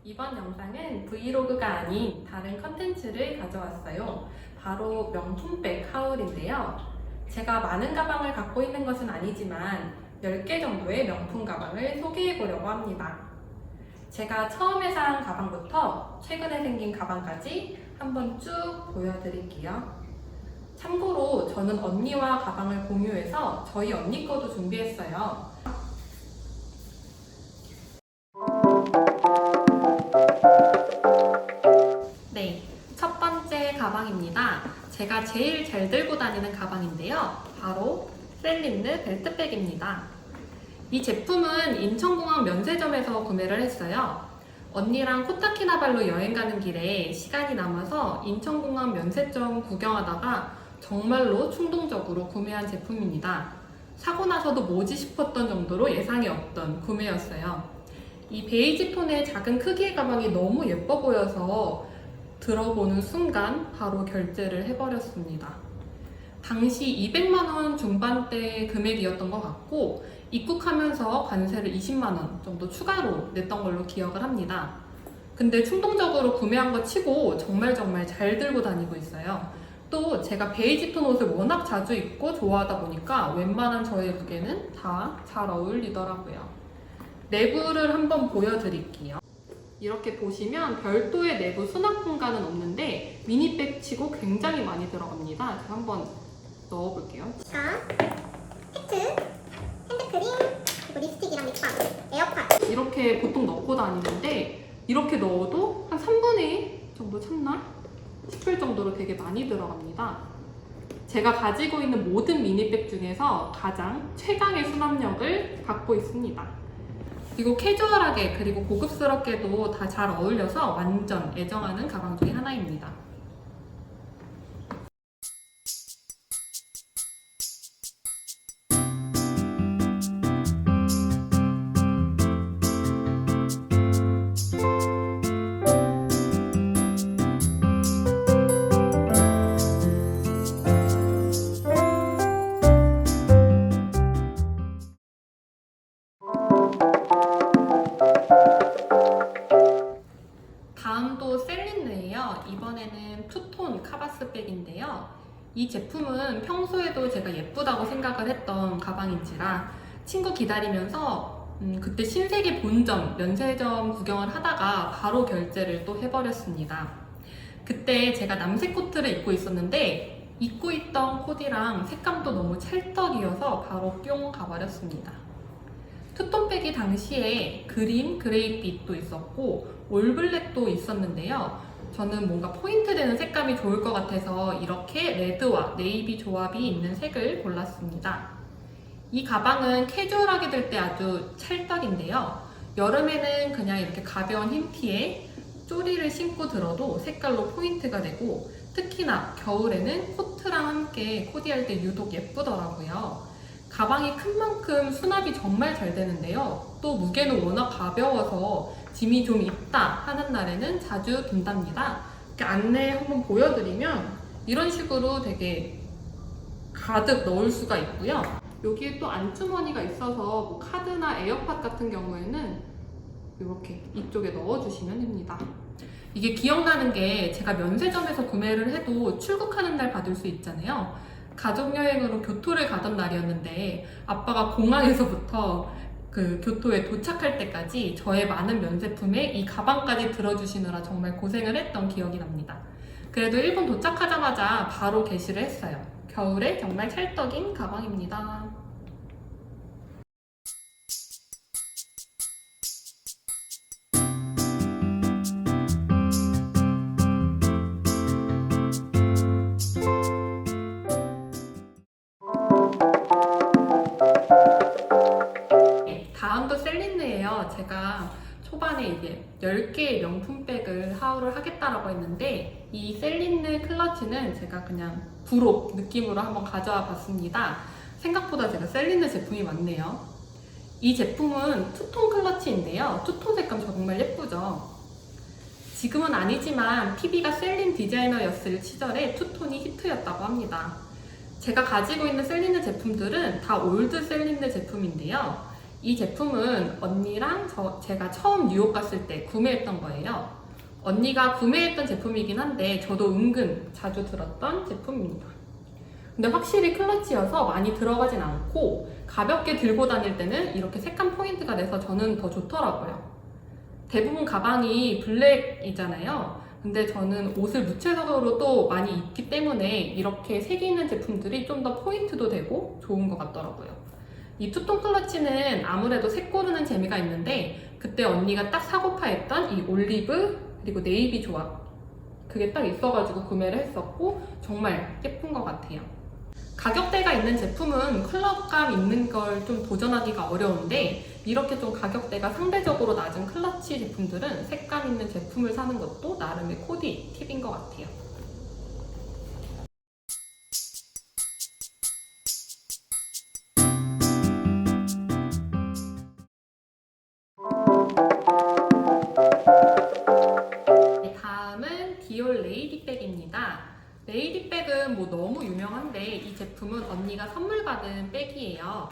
이번 영상은 브이로그가 아닌 다른 컨텐츠를 가져왔어요. 바로 명품백 하울인데요. 제가 많은 가방을 갖고 있는 것은 아니지만 10개 정도의 명품 가방을 소개해 보려고 합니다. 제가 처음에 산 가방부터 최근에 생긴 가방까지 한번 쭉 보여드릴게요. 참고로 저는 언니와 가방을 공유해서 저희 언니 거도 준비했어요. 네, 첫 번째 가방입니다. 제가 제일 잘 들고 다니는 가방인데요. 바로 셀린느 벨트백입니다. 이 제품은 인천공항 면세점에서 구매를 했어요. 언니랑 코타키나발루 여행 가는 길에 시간이 남아서 인천공항 면세점 구경하다가 정말로 충동적으로 구매한 제품입니다. 사고 나서도 뭐지 싶었던 정도로 예상이 없던 구매였어요. 이 베이지 톤의 작은 크기의 가방이 너무 예뻐 보여서 들어보는 순간 바로 결제를 해버렸습니다. 당시 200만원 중반대 금액이었던 것 같고 입국하면서 관세를 20만원 정도 추가로 냈던 걸로 기억을 합니다. 근데 충동적으로 구매한 거 치고 정말 잘 들고 다니고 있어요. 또 제가 베이지 톤 옷을 워낙 자주 입고 좋아하다 보니까 웬만한 저의 무게는 다 잘 어울리더라고요. 내부를 한번 보여드릴게요. 이렇게 보시면 별도의 내부 수납 공간은 없는데 미니백 치고 굉장히 많이 들어갑니다. 제가 한번 넣어볼게요. 팩트, 핸드크림, 그리고 립스틱이랑 립밤, 에어팟. 이렇게 보통 넣고 다니는데 이렇게 넣어도 한 3분의 1 정도 찼나 싶을 정도로 되게 많이 들어갑니다. 제가 가지고 있는 모든 미니백 중에서 가장 최강의 수납력을 갖고 있습니다. 그리고 캐주얼하게 그리고 고급스럽게도 다 잘 어울려서 완전 애정하는 가방 중에 하나입니다. 다음도 셀린느예요. 이번에는 투톤 카바스백인데요. 이 제품은 평소에도 제가 예쁘다고 생각을 했던 가방인지라 친구 기다리면서 그때 신세계 본점, 면세점 구경을 하다가 바로 결제를 또 해버렸습니다. 그때 제가 남색 코트를 입고 있었는데 입고 있던 코디랑 색감도 너무 찰떡이어서 바로 뿅 가버렸습니다. 투톤백이 당시에 그린, 그레이빛도 있었고 올블랙도 있었는데요. 저는 뭔가 포인트 되는 색감이 좋을 것 같아서 이렇게 레드와 네이비 조합이 있는 색을 골랐습니다. 이 가방은 캐주얼하게 들 때 아주 찰떡인데요. 여름에는 그냥 이렇게 가벼운 흰티에 쪼리를 신고 들어도 색깔로 포인트가 되고 특히나 겨울에는 코트랑 함께 코디할 때 유독 예쁘더라고요. 가방이 큰 만큼 수납이 정말 잘 되는데요. 또 무게는 워낙 가벼워서 짐이 좀 있다 하는 날에는 자주 든답니다. 이렇게 안내 한번 보여드리면 이런 식으로 되게 가득 넣을 수가 있고요. 여기에 또 안주머니가 있어서 뭐 카드나 에어팟 같은 경우에는 이렇게 이쪽에 넣어주시면 됩니다. 이게 기억나는 게 제가 면세점에서 구매를 해도 출국하는 날 받을 수 있잖아요. 가족여행으로 교토를 가던 날이었는데 아빠가 공항에서부터 그 교토에 도착할 때까지 저의 많은 면제품에 이 가방까지 들어주시느라 정말 고생을 했던 기억이 납니다. 그래도 일본 도착하자마자 바로 게시를 했어요. 겨울에 정말 찰떡인 가방입니다. 다음도 셀린느예요. 제가 초반에 이게 10개의 명품백을 하울을 하겠다라고 했는데 이 셀린느 클러치는 제가 그냥 부록 느낌으로 한번 가져와 봤습니다. 생각보다 제가 셀린느 제품이 많네요. 이 제품은 투톤 클러치인데요. 투톤 색감 정말 예쁘죠? 지금은 아니지만 PB가 셀린 디자이너였을 시절에 투톤이 히트였다고 합니다. 제가 가지고 있는 셀린느 제품들은 다 올드 셀린느 제품인데요. 이 제품은 언니랑 제가 처음 뉴욕 갔을 때 구매했던 거예요. 언니가 구매했던 제품이긴 한데 저도 은근 자주 들었던 제품입니다. 근데 확실히 클러치여서 많이 들어가진 않고 가볍게 들고 다닐 때는 이렇게 색감 포인트가 돼서 저는 더 좋더라고요. 대부분 가방이 블랙이잖아요. 근데 저는 옷을 무채색으로 또 많이 입기 때문에 이렇게 색이 있는 제품들이 좀 더 포인트도 되고 좋은 것 같더라고요. 이 투톤 클러치는 아무래도 색 고르는 재미가 있는데 그때 언니가 딱 사고파 했던 이 올리브 그리고 네이비 조합 그게 딱 있어가지고 구매를 했었고 정말 예쁜 것 같아요. 가격대가 있는 제품은 컬러감 있는 걸 좀 도전하기가 어려운데 이렇게 좀 가격대가 상대적으로 낮은 클러치 제품들은 색감 있는 제품을 사는 것도 나름의 코디 팁인 것 같아요. 네, 다음은 디올 레이디백입니다. 레이디백은 뭐 너무 유명한데 이 제품은 언니가 선물 받은 백이에요.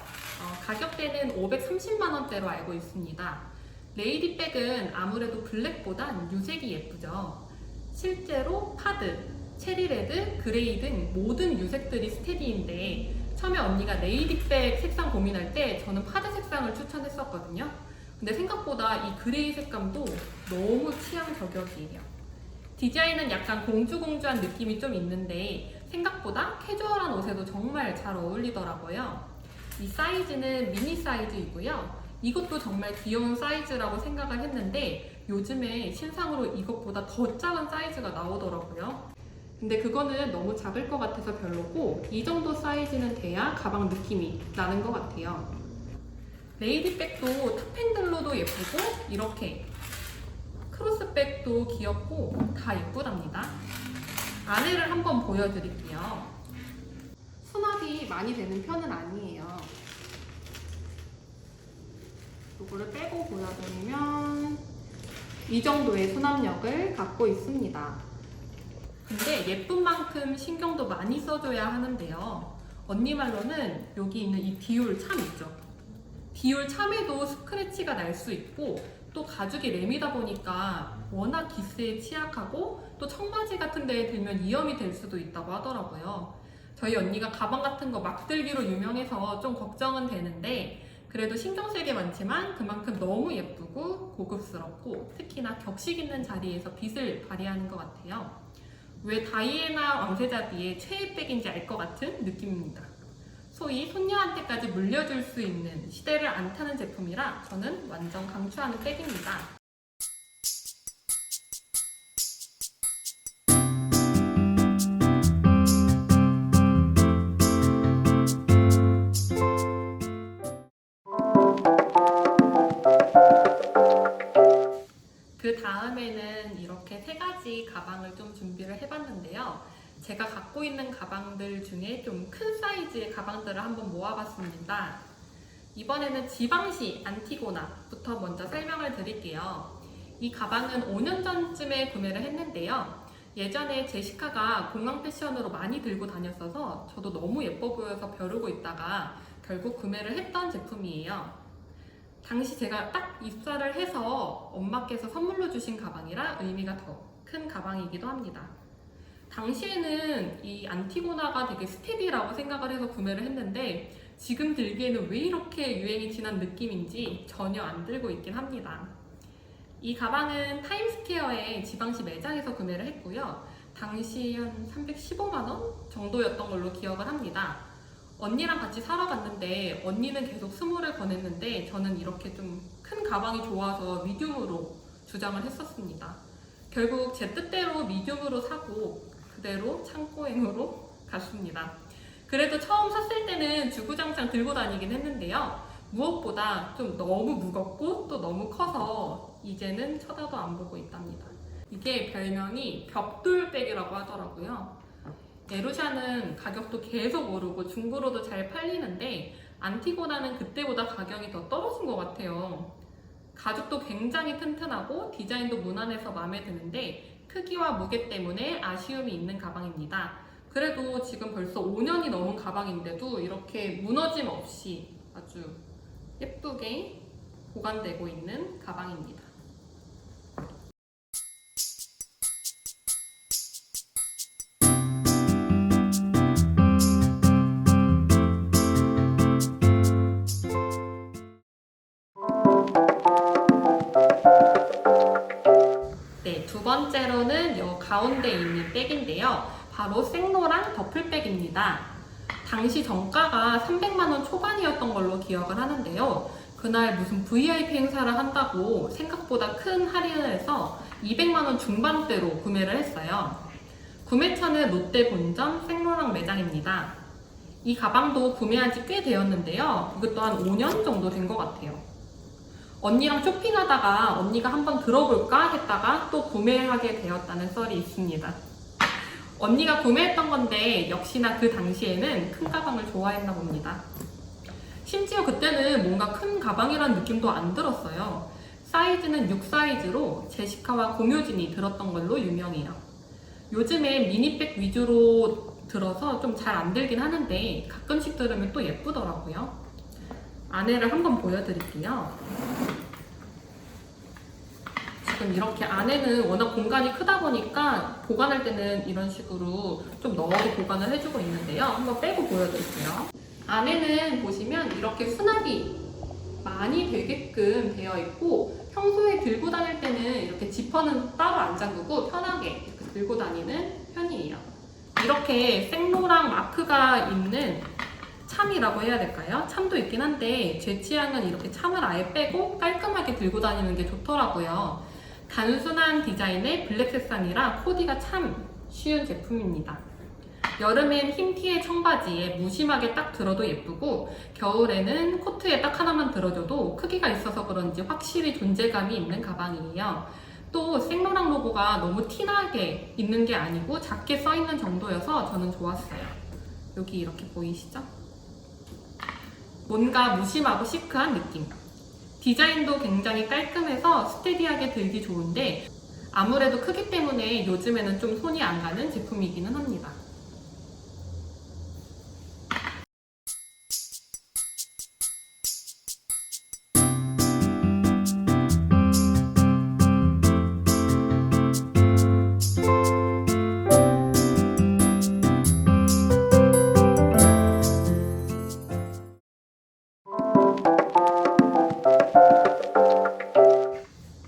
가격대는 530만원대로 알고 있습니다. 레이디백은 아무래도 블랙보단 유색이 예쁘죠. 실제로 파드, 체리레드, 그레이 등 모든 유색들이 스테디인데 처음에 언니가 레이디백 색상 고민할 때 저는 파드 색상을 추천했었거든요. 근데 생각보다 이 그레이 색감도 너무 취향 저격이에요. 디자인은 약간 공주공주한 느낌이 좀 있는데 생각보다 캐주얼한 옷에도 정말 잘 어울리더라고요. 이 사이즈는 미니 사이즈이고요. 이것도 정말 귀여운 사이즈라고 생각을 했는데 요즘에 신상으로 이것보다 더 작은 사이즈가 나오더라고요. 근데 그거는 너무 작을 것 같아서 별로고 이 정도 사이즈는 돼야 가방 느낌이 나는 것 같아요. 레이디백도 탑핸들로도 예쁘고 이렇게 크로스백도 귀엽고 다 예쁘답니다. 안에를 한번 보여드릴게요. 수납이 많이 되는 편은 아니에요. 이거를 빼고 보여드리면 이 정도의 수납력을 갖고 있습니다. 근데 예쁜 만큼 신경도 많이 써줘야 하는데요. 언니 말로는 여기 있는 이 디올 참 있죠. 디올 참에도 스크래치가 날 수 있고 또 가죽이 램이다 보니까 워낙 기스에 취약하고 또 청바지 같은 데에 들면 위험이 될 수도 있다고 하더라고요. 저희 언니가 가방 같은 거 막 들기로 유명해서 좀 걱정은 되는데 그래도 신경 쓸 게 많지만 그만큼 너무 예쁘고 고급스럽고 특히나 격식 있는 자리에서 빛을 발휘하는 것 같아요. 왜 다이애나 왕세자비의 최애백인지 알 것 같은 느낌입니다. 소위 손녀한테까지 물려줄 수 있는 시대를 안 타는 제품이라 저는 완전 강추하는 백입니다. 그 다음에는 이렇게 세 가지 가방을 좀 준비를 해봤는데요. 제가 갖고 있는 가방들 중에 좀 큰 사이즈의 가방들을 한번 모아봤습니다. 이번에는 지방시 안티고나부터 먼저 설명을 드릴게요. 이 가방은 5년 전쯤에 구매를 했는데요. 예전에 제시카가 공항 패션으로 많이 들고 다녔어서 저도 너무 예뻐 보여서 벼르고 있다가 결국 구매를 했던 제품이에요. 당시 제가 딱 입사를 해서 엄마께서 선물로 주신 가방이라 의미가 더 큰 가방이기도 합니다. 당시에는 이 안티고나가 되게 스테디라고 생각을 해서 구매를 했는데 지금 들기에는 왜 이렇게 유행이 지난 느낌인지 전혀 안 들고 있긴 합니다. 이 가방은 타임스퀘어의 지방시 매장에서 구매를 했고요. 당시 한 315만원 정도였던 걸로 기억을 합니다. 언니랑 같이 사러 갔는데 언니는 계속 스몰을 권했는데 저는 이렇게 좀 큰 가방이 좋아서 미디움으로 주장을 했었습니다. 결국 제 뜻대로 미디움으로 사고 그대로 창고행으로 갔습니다. 그래도 처음 샀을 때는 주구장창 들고 다니긴 했는데요. 무엇보다 좀 너무 무겁고 또 너무 커서 이제는 쳐다도 안 보고 있답니다. 이게 별명이 벽돌백이라고 하더라고요. 에루샤는 가격도 계속 오르고 중고로도 잘 팔리는데 안티고나는 그때보다 가격이 더 떨어진 것 같아요. 가죽도 굉장히 튼튼하고 디자인도 무난해서 마음에 드는데 크기와 무게 때문에 아쉬움이 있는 가방입니다. 그래도 지금 벌써 5년이 넘은 가방인데도 이렇게 무너짐 없이 아주 예쁘게 보관되고 있는 가방입니다. 네, 두 번째로는 요 가운데 있는 백인데요. 바로 생로랑 더플백입니다. 당시 정가가 300만 원 초반이었던 걸로 기억을 하는데요. 그날 무슨 VIP 행사를 한다고 생각보다 큰 할인을 해서 200만 원 중반대로 구매를 했어요. 구매처는 롯데 본점 생로랑 매장입니다. 이 가방도 구매한 지 꽤 되었는데요. 이것도 한 5년 정도 된 것 같아요. 언니랑 쇼핑하다가 언니가 한번 들어볼까 했다가 또 구매하게 되었다는 썰이 있습니다. 언니가 구매했던 건데 역시나 그 당시에는 큰 가방을 좋아했나 봅니다. 심지어 그때는 뭔가 큰 가방이라는 느낌도 안 들었어요. 사이즈는 6 사이즈로 제시카와 공효진이 들었던 걸로 유명해요. 요즘엔 미니백 위주로 들어서 좀 잘 안 들긴 하는데 가끔씩 들으면 또 예쁘더라고요. 안에를 한번 보여드릴게요. 지금 이렇게 안에는 워낙 공간이 크다 보니까 보관할 때는 이런 식으로 좀 넣어서 보관을 해주고 있는데요. 한번 빼고 보여드릴게요. 안에는 보시면 이렇게 수납이 많이 되게끔 되어 있고 평소에 들고 다닐 때는 이렇게 지퍼는 따로 안 잠그고 편하게 이렇게 들고 다니는 편이에요. 이렇게 생로랑 마크가 있는 참이라고 해야 될까요? 참도 있긴 한데 제 취향은 이렇게 참을 아예 빼고 깔끔하게 들고 다니는 게 좋더라고요. 단순한 디자인의 블랙 색상이라 코디가 참 쉬운 제품입니다. 여름엔 흰 티에 청바지에 무심하게 딱 들어도 예쁘고 겨울에는 코트에 딱 하나만 들어줘도 크기가 있어서 그런지 확실히 존재감이 있는 가방이에요. 또 생로랑 로고가 너무 티나게 있는 게 아니고 작게 써있는 정도여서 저는 좋았어요. 여기 이렇게 보이시죠? 뭔가 무심하고 시크한 느낌. 디자인도 굉장히 깔끔해서 스테디하게 들기 좋은데 아무래도 크기 때문에 요즘에는 좀 손이 안 가는 제품이기는 합니다.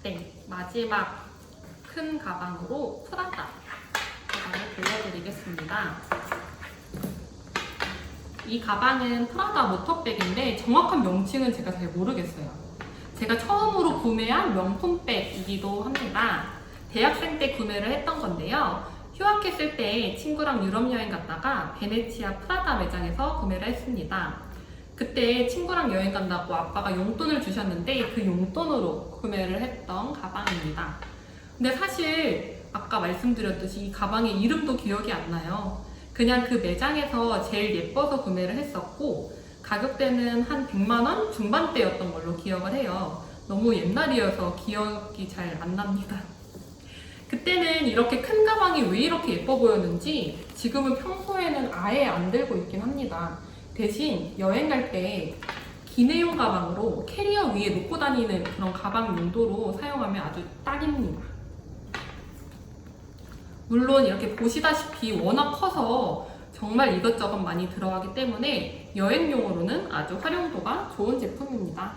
네, 마지막 큰 가방으로 프라다 가방을 보여드리겠습니다. 이 가방은 프라다 모터백인데 정확한 명칭은 제가 잘 모르겠어요. 제가 처음으로 구매한 명품백이기도 합니다. 대학생 때 구매를 했던 건데요. 휴학했을 때 친구랑 유럽 여행 갔다가 베네치아 프라다 매장에서 구매를 했습니다. 그때 친구랑 여행 간다고 아빠가 용돈을 주셨는데 그 용돈으로 구매를 했던 가방입니다. 근데 사실 아까 말씀드렸듯이 이 가방의 이름도 기억이 안 나요. 그냥 그 매장에서 제일 예뻐서 구매를 했었고 가격대는 한 100만 원 중반대였던 걸로 기억을 해요. 너무 옛날이어서 기억이 잘 안 납니다. 그때는 이렇게 큰 가방이 왜 이렇게 예뻐 보였는지 지금은 평소에는 아예 안 들고 있긴 합니다. 대신 여행 갈 때 기내용 가방으로 캐리어 위에 놓고 다니는 그런 가방 용도로 사용하면 아주 딱입니다. 물론 이렇게 보시다시피 워낙 커서 정말 이것저것 많이 들어가기 때문에 여행용으로는 아주 활용도가 좋은 제품입니다.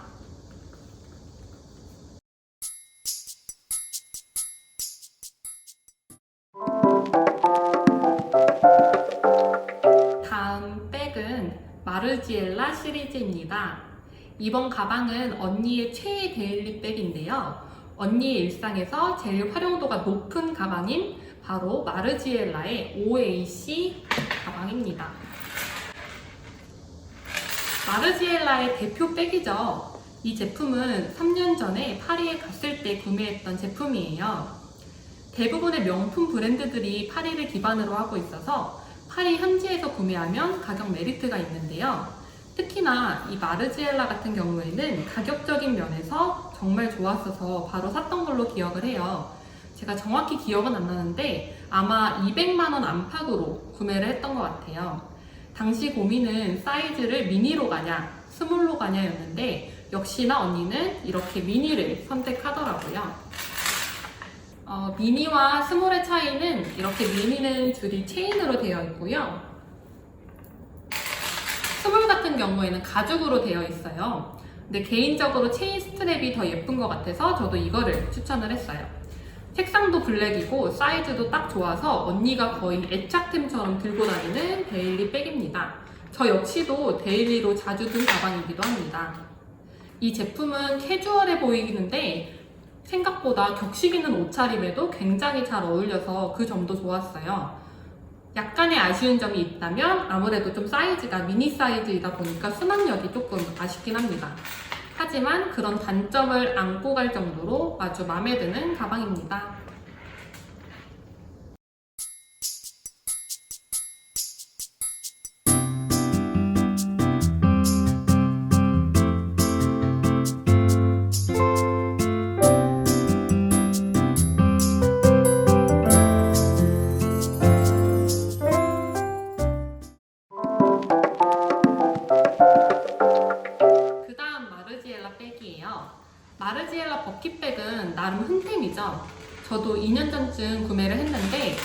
다음 백은 마르지엘라 시리즈입니다. 이번 가방은 언니의 최애 데일리 백인데요. 언니의 일상에서 제일 활용도가 높은 가방인 바로 마르지엘라의 OAC 가방입니다. 마르지엘라의 대표 백이죠. 이 제품은 3년 전에 파리에 갔을 때 구매했던 제품이에요. 대부분의 명품 브랜드들이 파리를 기반으로 하고 있어서 파리 현지에서 구매하면 가격 메리트가 있는데요. 특히나 이 마르지엘라 같은 경우에는 가격적인 면에서 정말 좋았어서 바로 샀던 걸로 기억을 해요. 제가 정확히 기억은 안 나는데 아마 200만 원 안팎으로 구매를 했던 것 같아요. 당시 고민은 사이즈를 미니로 가냐 스몰로 가냐였는데 역시나 언니는 이렇게 미니를 선택하더라고요. 미니와 스몰의 차이는 이렇게 미니는 줄이 체인으로 되어 있고요. 스몰 같은 경우에는 가죽으로 되어 있어요. 근데 개인적으로 체인 스트랩이 더 예쁜 것 같아서 저도 이거를 추천을 했어요. 색상도 블랙이고 사이즈도 딱 좋아서 언니가 거의 애착템처럼 들고 다니는 데일리 백입니다. 저 역시도 데일리로 자주 든 가방이기도 합니다. 이 제품은 캐주얼해 보이는데 생각보다 격식 있는 옷차림에도 굉장히 잘 어울려서 그 점도 좋았어요. 약간의 아쉬운 점이 있다면 아무래도 좀 사이즈가 미니 사이즈이다 보니까 수납력이 조금 아쉽긴 합니다. 하지만 그런 단점을 안고 갈 정도로 아주 마음에 드는 가방입니다. 그 다음 마르지엘라 백이에요. 마르지엘라 버킷백은 나름 흔템이죠. 저도 2년 전쯤 구매를 했는데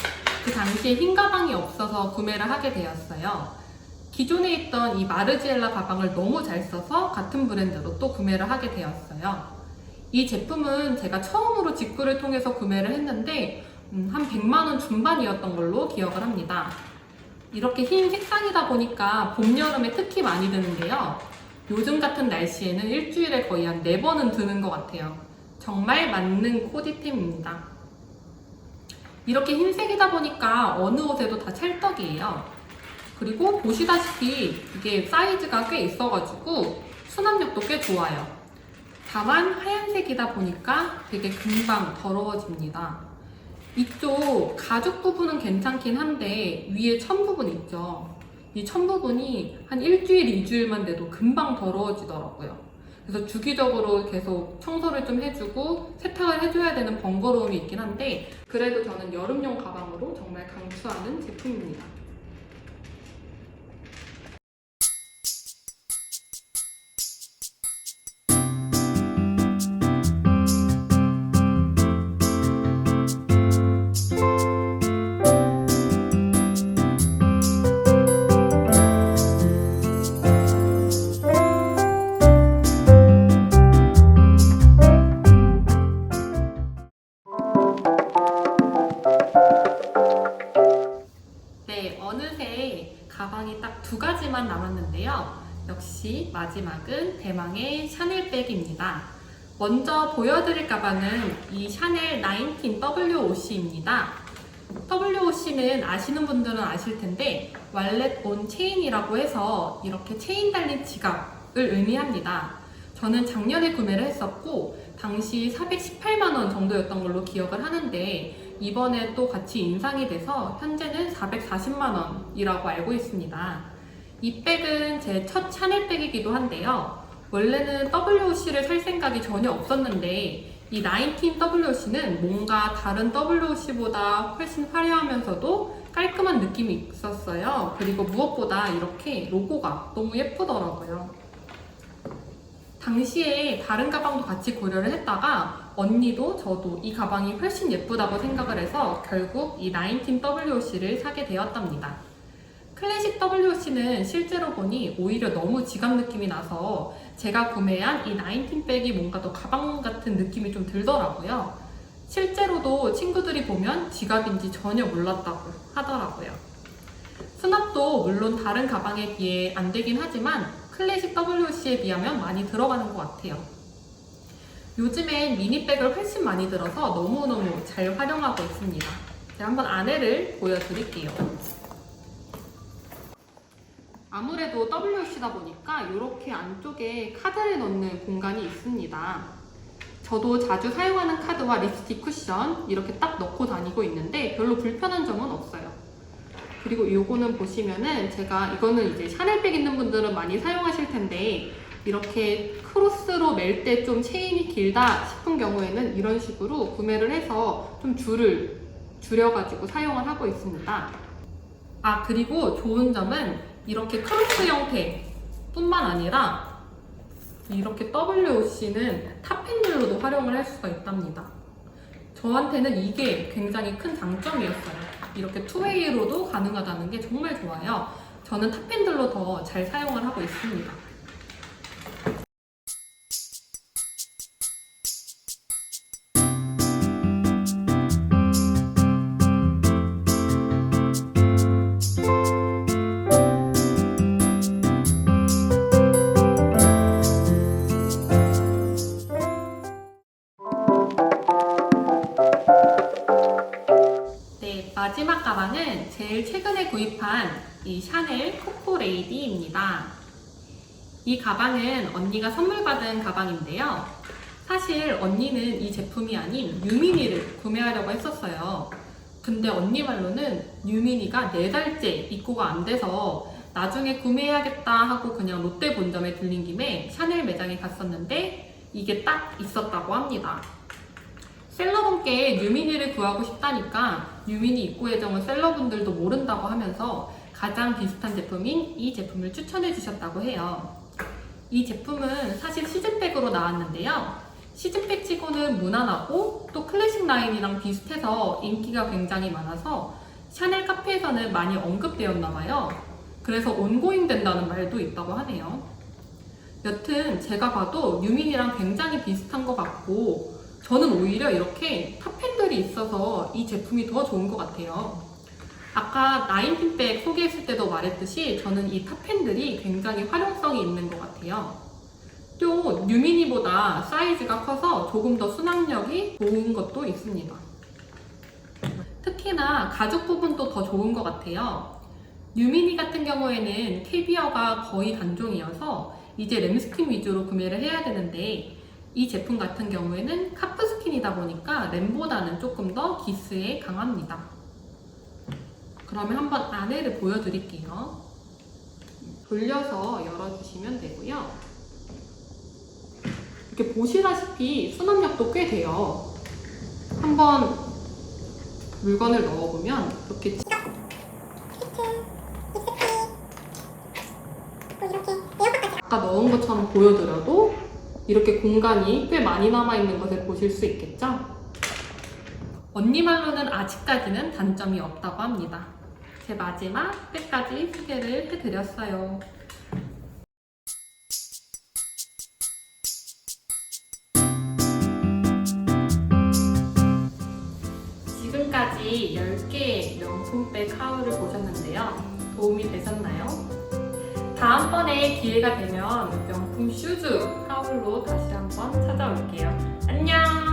그 당시에 흰 가방이 없어서 구매를 하게 되었어요. 기존에 있던 이 마르지엘라 가방을 너무 잘 써서 같은 브랜드로 또 구매를 하게 되었어요. 이 제품은 제가 처음으로 직구를 통해서 구매를 했는데 한 100만원 중반이었던 걸로 기억을 합니다. 이렇게 흰 색상이다 보니까 봄, 여름에 특히 많이 드는데요. 요즘 같은 날씨에는 일주일에 거의 한 4번은 드는 것 같아요. 정말 맞는 코디템입니다. 이렇게 흰색이다 보니까 어느 옷에도 다 찰떡이에요. 그리고 보시다시피 이게 사이즈가 꽤 있어가지고 수납력도 꽤 좋아요. 다만 하얀색이다 보니까 되게 금방 더러워집니다. 이쪽 가죽 부분은 괜찮긴 한데 위에 천 부분 있죠. 이 천 부분이 한 일주일, 2주일만 돼도 금방 더러워지더라고요. 그래서 주기적으로 계속 청소를 좀 해주고 세탁을 해줘야 되는 번거로움이 있긴 한데 그래도 저는 여름용 가방으로 정말 강추하는 제품입니다. 네, 어느새 가방이 딱 2가지만 남았는데요. 역시 마지막은 대망의 샤넬백입니다. 먼저 보여드릴 가방은 이 샤넬 19 WOC입니다. WOC는 아시는 분들은 아실 텐데 왈렛 온 체인이라고 해서 이렇게 체인 달린 지갑을 의미합니다. 저는 작년에 구매를 했었고 당시 418만원 정도였던 걸로 기억을 하는데 이번에 또 같이 인상이 돼서 현재는 440만원이라고 알고 있습니다. 이 백은 제 첫 샤넬백이기도 한데요. 원래는 WOC를 살 생각이 전혀 없었는데 이 19 WOC는 뭔가 다른 WOC보다 훨씬 화려하면서도 깔끔한 느낌이 있었어요. 그리고 무엇보다 이렇게 로고가 너무 예쁘더라고요. 당시에 다른 가방도 같이 고려를 했다가 언니도 저도 이 가방이 훨씬 예쁘다고 생각을 해서 결국 이 19 WOC를 사게 되었답니다. 클래식 WOC는 실제로 보니 오히려 너무 지갑 느낌이 나서 제가 구매한 이 19 백이 뭔가 더 가방 같은 느낌이 좀 들더라고요. 실제로도 친구들이 보면 지갑인지 전혀 몰랐다고 하더라고요. 수납도 물론 다른 가방에 비해 안 되긴 하지만 클래식 WOC에 비하면 많이 들어가는 것 같아요. 요즘엔 미니백을 훨씬 많이 들어서 너무너무 잘 활용하고 있습니다. 제가 한번 안에를 보여드릴게요. 아무래도 WOC다 보니까 이렇게 안쪽에 카드를 넣는 공간이 있습니다. 저도 자주 사용하는 카드와 립스틱 쿠션 이렇게 딱 넣고 다니고 있는데 별로 불편한 점은 없어요. 그리고 요거는 보시면은 이거는 이제 샤넬백 있는 분들은 많이 사용하실 텐데 이렇게 크로스로 멜 때 좀 체인이 길다 싶은 경우에는 이런 식으로 구매를 해서 좀 줄을 줄여가지고 사용을 하고 있습니다. 그리고 좋은 점은 이렇게 크로스 형태뿐만 아니라 이렇게 WOC는 탑핸들로도 활용을 할 수가 있답니다. 저한테는 이게 굉장히 큰 장점이었어요. 이렇게 투웨이로도 가능하다는 게 정말 좋아요. 저는 탑핸들로 더 잘 사용을 하고 있습니다. 네, 마지막 가방은 제일 최근에 구입한 이 샤넬 코코 레이디입니다. 이 가방은 언니가 선물 받은 가방인데요. 사실 언니는 이 제품이 아닌 뉴미니를 구매하려고 했었어요. 근데 언니 말로는 뉴미니가 4달째 입고가 안 돼서 나중에 구매해야겠다 하고 그냥 롯데 본점에 들린 김에 샤넬 매장에 갔었는데 이게 딱 있었다고 합니다. 셀러분께 뉴미니를 구하고 싶다니까 뉴미니 입고 예정은 셀러분들도 모른다고 하면서 가장 비슷한 제품인 이 제품을 추천해 주셨다고 해요. 이 제품은 사실 시즌백으로 나왔는데요. 시즌백 치고는 무난하고 또 클래식 라인이랑 비슷해서 인기가 굉장히 많아서 샤넬 카페에서는 많이 언급되었나봐요. 그래서 온고잉 된다는 말도 있다고 하네요. 여튼 제가 봐도 뉴미니랑 굉장히 비슷한 것 같고 저는 오히려 이렇게 탑핸들이 있어서 이 제품이 더 좋은 것 같아요. 아까 나인틴백 소개했을 때도 말했듯이 저는 이 탑핸들이 굉장히 활용성이 있는 것 같아요. 또 뉴미니보다 사이즈가 커서 조금 더 수납력이 좋은 것도 있습니다. 특히나 가죽 부분도 더 좋은 것 같아요. 뉴미니 같은 경우에는 캐비어가 거의 단종이어서 이제 램스킨 위주로 구매를 해야 되는데 이 제품 같은 경우에는 카프스킨이다 보니까 램보다는 조금 더 기스에 강합니다. 그러면 한번 안에를 보여드릴게요. 돌려서 열어주시면 되고요. 이렇게 보시다시피 수납력도 꽤 돼요. 한번 물건을 넣어보면 이렇게 아까 넣은 것처럼 보여드려도 이렇게 공간이 꽤 많이 남아있는 것을 보실 수 있겠죠? 언니 말로는 아직까지는 단점이 없다고 합니다. 제 마지막 백까지 소개를 해드렸어요. 지금까지 10개의 명품백 하울을 보셨는데요. 도움이 되셨나요? 다음번에 기회가 되면 명품 슈즈 하울로 다시 한번 찾아올게요. 안녕!